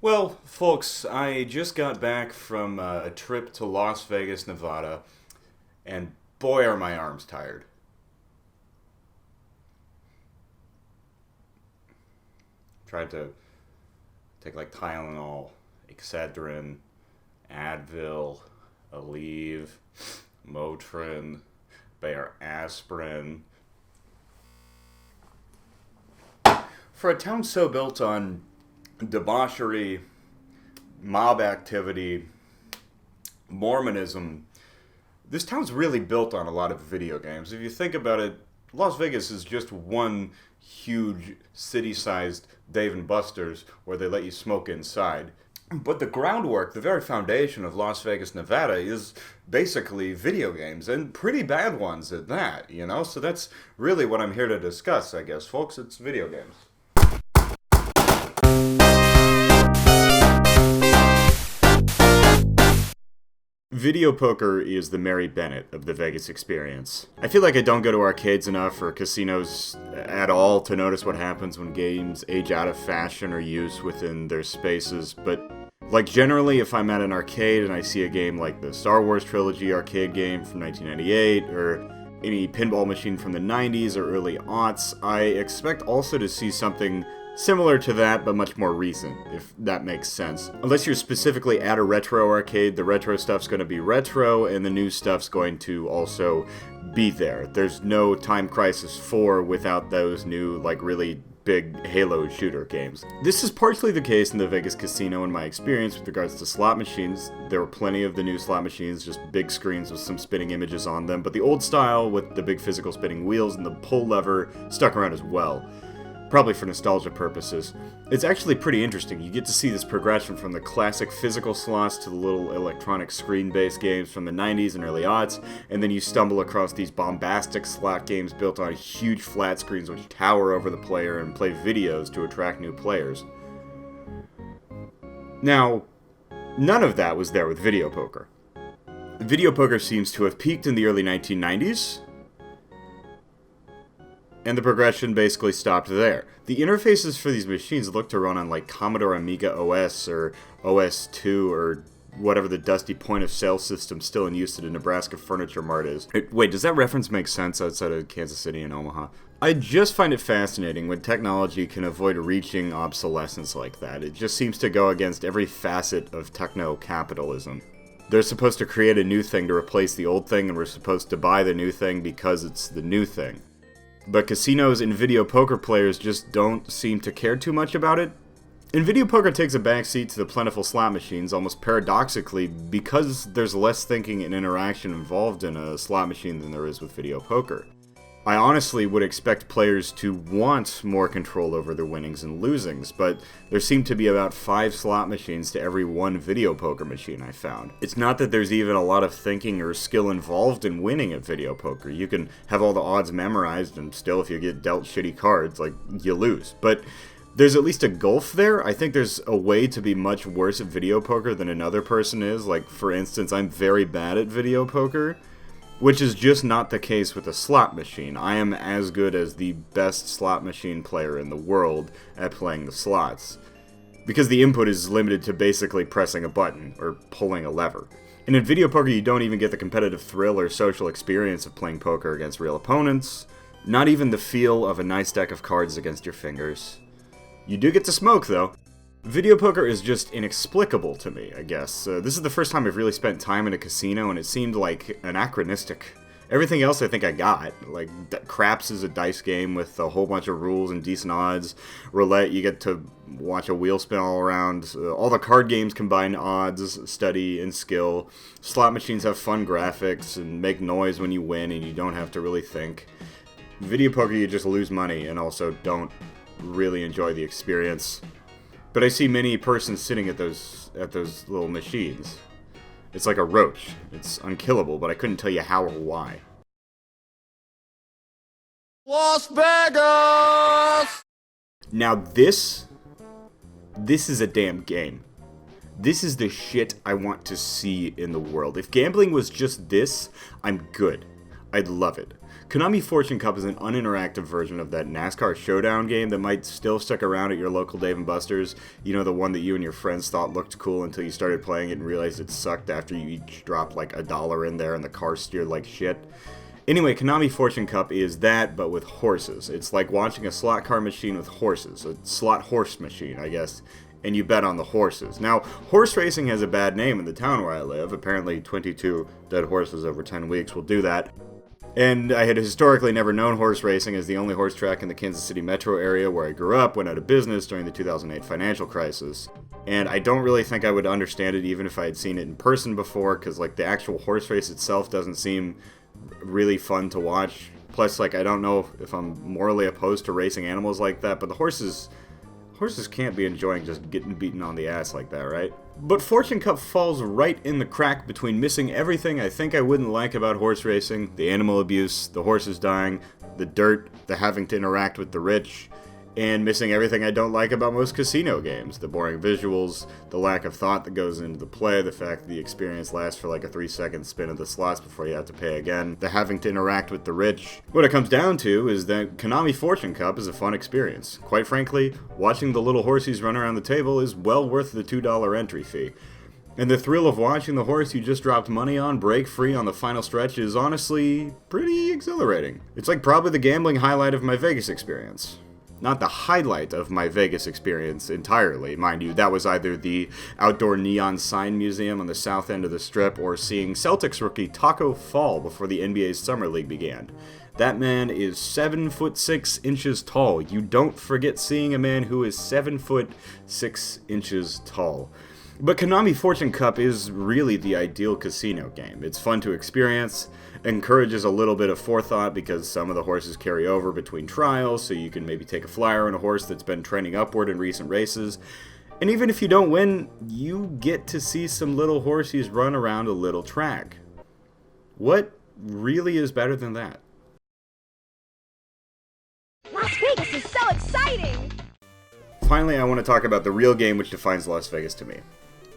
Well, folks, I just got back from a trip to Las Vegas, Nevada, and boy are my arms tired. Tried to take like Tylenol, Excedrin, Advil, Aleve, Motrin, Bayer aspirin. For a town so built on debauchery, mob activity, Mormonism, this town's really built on a lot of video games. If you think about it, Las Vegas is just one huge city-sized Dave and Buster's where they let you smoke inside. But the groundwork, the very foundation of Las Vegas, Nevada, is basically video games, and pretty bad ones at that, you know? So that's really what I'm here to discuss, I guess, folks. It's video games. Video poker is the Mary Bennett of the Vegas experience. I feel like I don't go to arcades enough or casinos at all to notice what happens when games age out of fashion or use within their spaces, but like generally if I'm at an arcade and I see a game like the Star Wars Trilogy arcade game from 1998 or any pinball machine from the 90s or early aughts, I expect also to see something similar to that, but much more recent, if that makes sense. Unless you're specifically at a retro arcade, the retro stuff's going to be retro, and the new stuff's going to also be there. There's no Time Crisis 4 without those new, like, really big Halo shooter games. This is partially the case in the Vegas casino in my experience with regards to slot machines. There were plenty of the new slot machines, just big screens with some spinning images on them, but the old style with the big physical spinning wheels and the pull lever stuck around as well. Probably for nostalgia purposes. It's actually pretty interesting. You get to see this progression from the classic physical slots to the little electronic screen-based games from the 90s and early aughts, and then you stumble across these bombastic slot games built on huge flat screens which tower over the player and play videos to attract new players. Now, none of that was there with video poker. Video poker seems to have peaked in the early 1990s, and the progression basically stopped there. The interfaces for these machines look to run on like Commodore Amiga OS or OS2 or whatever the dusty point-of-sale system still in use at a Nebraska Furniture Mart is. Wait, does that reference make sense outside of Kansas City and Omaha? I just find it fascinating when technology can avoid reaching obsolescence like that. It just seems to go against every facet of techno-capitalism. They're supposed to create a new thing to replace the old thing, and we're supposed to buy the new thing because it's the new thing. But casinos and video poker players just don't seem to care too much about it. And video poker takes a backseat to the plentiful slot machines, almost paradoxically, because there's less thinking and interaction involved in a slot machine than there is with video poker. I honestly would expect players to want more control over their winnings and losings, but there seem to be about 5 slot machines to every 1 video poker machine I found. It's not that there's even a lot of thinking or skill involved in winning at video poker. You can have all the odds memorized, and still if you get dealt shitty cards, like, you lose. But there's at least a gulf there. I think there's a way to be much worse at video poker than another person is. Like, for instance, I'm very bad at video poker, which is just not the case with a slot machine. I am as good as the best slot machine player in the world at playing the slots, because the input is limited to basically pressing a button or pulling a lever. And in video poker, you don't even get the competitive thrill or social experience of playing poker against real opponents, not even the feel of a nice deck of cards against your fingers. You do get to smoke, though. Video poker is just inexplicable to me, I guess. This is the first time I've really spent time in a casino, and it seemed like anachronistic. Everything else I think I got. Like, craps is a dice game with a whole bunch of rules and decent odds. Roulette, you get to watch a wheel spin all around. All the card games combine odds, study, and skill. Slot machines have fun graphics and make noise when you win, and you don't have to really think. Video poker, you just lose money and also don't really enjoy the experience. But I see many persons sitting at those little machines. It's like a roach. It's unkillable, but I couldn't tell you how or why. Las Vegas! Now this is a damn game. This is the shit I want to see in the world. If gambling was just this, I'm good. I'd love it. Konami Fortune Cup is an uninteractive version of that NASCAR Showdown game that might still stick around at your local Dave & Buster's. You know, the one that you and your friends thought looked cool until you started playing it and realized it sucked after you each dropped like $1 in there and the car steered like shit. Anyway, Konami Fortune Cup is that, but with horses. It's like watching a slot car machine with horses. A slot horse machine, I guess. And you bet on the horses. Now, horse racing has a bad name in the town where I live. Apparently 22 dead horses over 10 weeks will do that. And I had historically never known horse racing, as the only horse track in the Kansas City metro area where I grew up went out of business during the 2008 financial crisis. And I don't really think I would understand it even if I had seen it in person before, because like the actual horse race itself doesn't seem really fun to watch. Plus, like, I don't know if I'm morally opposed to racing animals like that, but the horses can't be enjoying just getting beaten on the ass like that, right? But Fortune Cup falls right in the crack between missing everything I think I wouldn't like about horse racing, the animal abuse, the horses dying, the dirt, the having to interact with the rich, and missing everything I don't like about most casino games. The boring visuals, the lack of thought that goes into the play, the fact that the experience lasts for like a 3-second spin of the slots before you have to pay again, the having to interact with the rich. What it comes down to is that Konami Fortune Cup is a fun experience. Quite frankly, watching the little horsies run around the table is well worth the $2 entry fee. And the thrill of watching the horse you just dropped money on break free on the final stretch is honestly pretty exhilarating. It's like probably the gambling highlight of my Vegas experience. Not the highlight of my Vegas experience entirely, mind you. That was either the outdoor neon sign museum on the south end of the strip or seeing Celtics rookie Taco Fall before the NBA's Summer League began. That man is 7'6" tall. You don't forget seeing a man who is 7'6" tall. But Konami Fortune Cup is really the ideal casino game. It's fun to experience, encourages a little bit of forethought because some of the horses carry over between trials, so you can maybe take a flyer on a horse that's been trending upward in recent races. And even if you don't win, you get to see some little horsies run around a little track. What really is better than that? Las Vegas is so exciting! Finally, I want to talk about the real game which defines Las Vegas to me.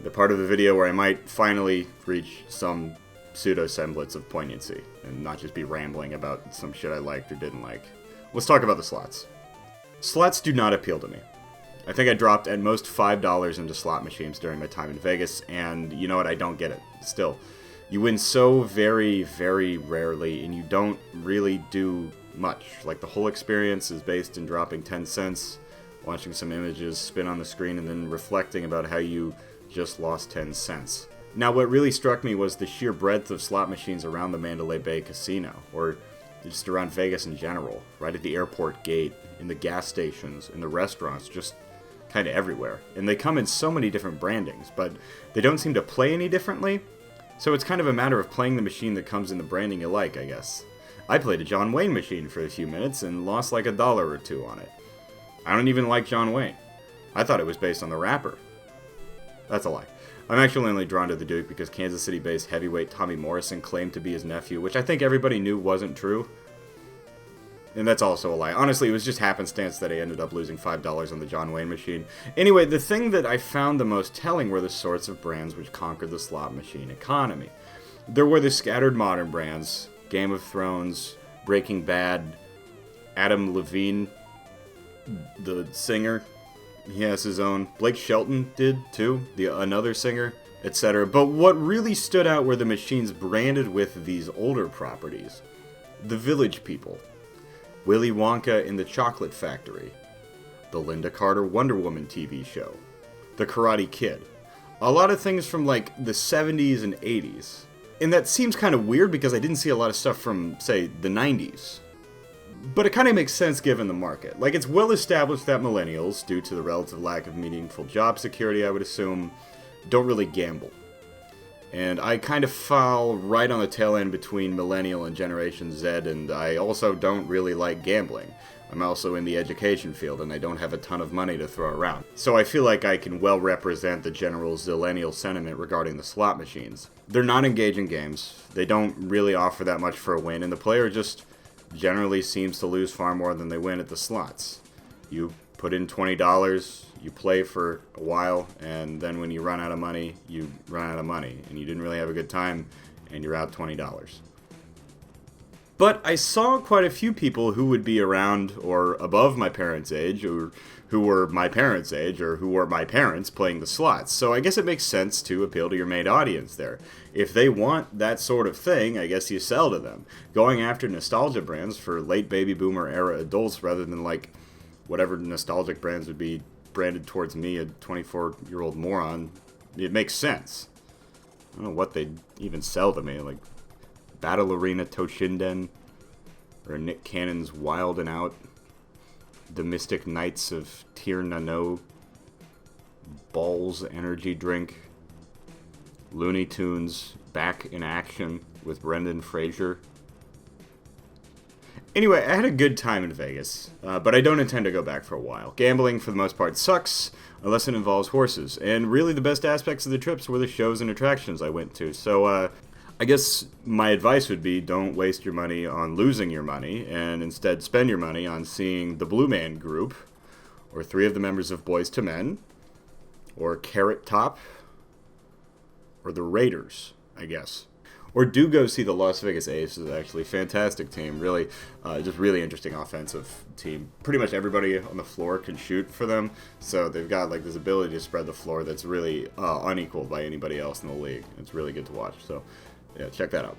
The part of the video where I might finally reach some pseudo-semblance of poignancy, and not just be rambling about some shit I liked or didn't like. Let's talk about the slots. Slots do not appeal to me. I think I dropped at most $5 into slot machines during my time in Vegas, and you know what, I don't get it. Still, you win so very, very rarely, and you don't really do much. Like, the whole experience is based in dropping 10 cents, watching some images spin on the screen, and then reflecting about how you just lost 10 cents. Now, what really struck me was the sheer breadth of slot machines around the Mandalay Bay Casino, or just around Vegas in general, right at the airport gate, in the gas stations, in the restaurants, just kind of everywhere. And they come in so many different brandings, but they don't seem to play any differently, so it's kind of a matter of playing the machine that comes in the branding you like, I guess. I played a John Wayne machine for a few minutes and lost like $1 or $2 on it. I don't even like John Wayne. I thought it was based on the rapper. That's a lie. I'm actually only drawn to the Duke because Kansas City-based heavyweight Tommy Morrison claimed to be his nephew, which I think everybody knew wasn't true. And that's also a lie. Honestly, it was just happenstance that I ended up losing $5 on the John Wayne machine. Anyway, the thing that I found the most telling were the sorts of brands which conquered the slot machine economy. There were the scattered modern brands, Game of Thrones, Breaking Bad, Adam Levine, the singer. He has his own. Blake Shelton did, too, another singer, etc. But what really stood out were the machines branded with these older properties. The Village People, Willy Wonka in the Chocolate Factory, the Linda Carter Wonder Woman TV show, the Karate Kid. A lot of things from, like, the 70s and 80s. And that seems kind of weird because I didn't see a lot of stuff from, say, the 90s. But it kind of makes sense given the market. Like, it's well established that millennials, due to the relative lack of meaningful job security, I would assume, don't really gamble. And I kind of fall right on the tail end between Millennial and Generation Z, and I also don't really like gambling. I'm also in the education field, and I don't have a ton of money to throw around. So I feel like I can well represent the general zillennial sentiment regarding the slot machines. They're not engaging games, they don't really offer that much for a win, and the player just generally seems to lose far more than they win at the slots. You put in $20, you play for a while, and then when you run out of money, you run out of money, and you didn't really have a good time, and you're out $20. But I saw quite a few people who would be around or above my parents' age, or who were my parents' age, or who were my parents playing the slots. So I guess it makes sense to appeal to your main audience there. If they want that sort of thing, I guess you sell to them. Going after nostalgia brands for late baby boomer era adults rather than like whatever nostalgic brands would be branded towards me, a 24-year-old moron, it makes sense. I don't know what they'd even sell to me, like Battle Arena Toshinden, or Nick Cannon's Wild and Out, The Mystic Knights of Tir Nano, Balls Energy Drink, Looney Tunes Back in Action with Brendan Fraser. Anyway, I had a good time in Vegas, but I don't intend to go back for a while. Gambling, for the most part, sucks, unless it involves horses, and really the best aspects of the trips were the shows and attractions I went to, so I guess my advice would be don't waste your money on losing your money, and instead spend your money on seeing the Blue Man Group, or 3 of the members of Boyz II Men, or Carrot Top, or the Raiders, I guess. Or do go see the Las Vegas Aces, actually. Fantastic team. Really, just really interesting offensive team. Pretty much everybody on the floor can shoot for them, so they've got like this ability to spread the floor that's really unequaled by anybody else in the league. It's really good to watch, so yeah, check that out.